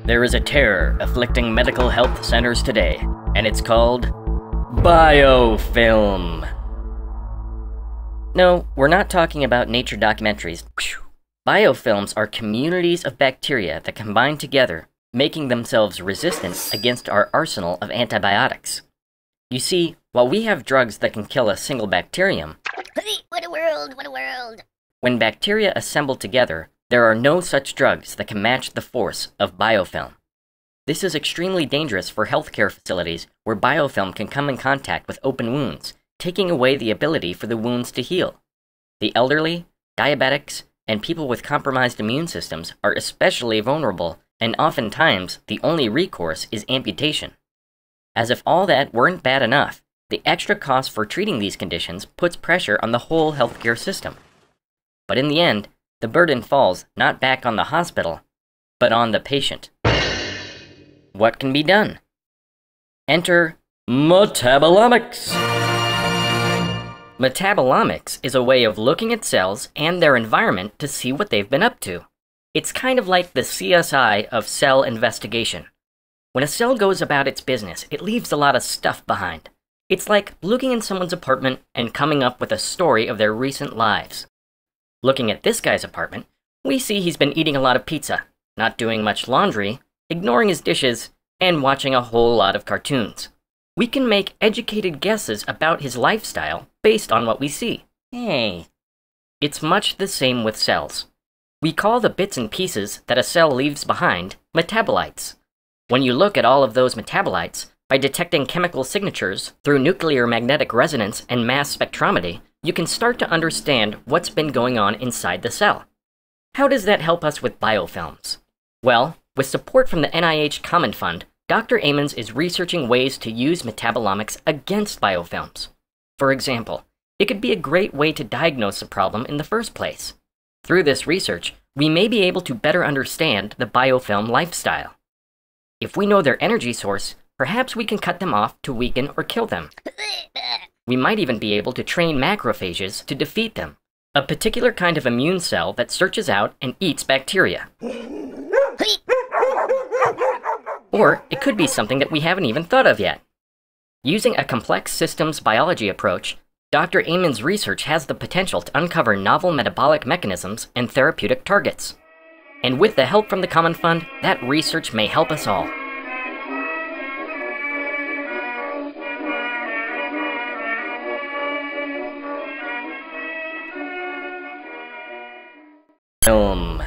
There is a terror afflicting medical health centers today, and it's called biofilm. No, we're not talking about nature documentaries. Biofilms are communities of bacteria that combine together, making themselves resistant against our arsenal of antibiotics. You see, while we have drugs that can kill a single bacterium, What a world, what a world! When bacteria assemble together, there are no such drugs that can match the force of biofilm. This is extremely dangerous for healthcare facilities where biofilm can come in contact with open wounds, taking away the ability for the wounds to heal. The elderly, diabetics, and people with compromised immune systems are especially vulnerable, and oftentimes the only recourse is amputation. As if all that weren't bad enough, the extra cost for treating these conditions puts pressure on the whole healthcare system. But in the end, the burden falls not back on the hospital, but on the patient. What can be done? Enter Metabolomics! Metabolomics is a way of looking at cells and their environment to see what they've been up to. It's kind of like the CSI of cell investigation. When a cell goes about its business, it leaves a lot of stuff behind. It's like looking in someone's apartment and coming up with a story of their recent lives. Looking at this guy's apartment, we see he's been eating a lot of pizza, not doing much laundry, ignoring his dishes, and watching a whole lot of cartoons. We can make educated guesses about his lifestyle based on what we see. Hey. It's much the same with cells. We call the bits and pieces that a cell leaves behind metabolites. When you look at all of those metabolites, by detecting chemical signatures through nuclear magnetic resonance and mass spectrometry, you can start to understand what's been going on inside the cell. How does that help us with biofilms? Well, with support from the NIH Common Fund, Dr. Amons is researching ways to use metabolomics against biofilms. For example, it could be a great way to diagnose a problem in the first place. Through this research, we may be able to better understand the biofilm lifestyle. If we know their energy source, perhaps we can cut them off to weaken or kill them. We might even be able to train macrophages to defeat them, a particular kind of immune cell that searches out and eats bacteria. Or it could be something that we haven't even thought of yet. Using a complex systems biology approach, Dr. Amon's research has the potential to uncover novel metabolic mechanisms and therapeutic targets. And with the help from the Common Fund, that research may help us all. Film.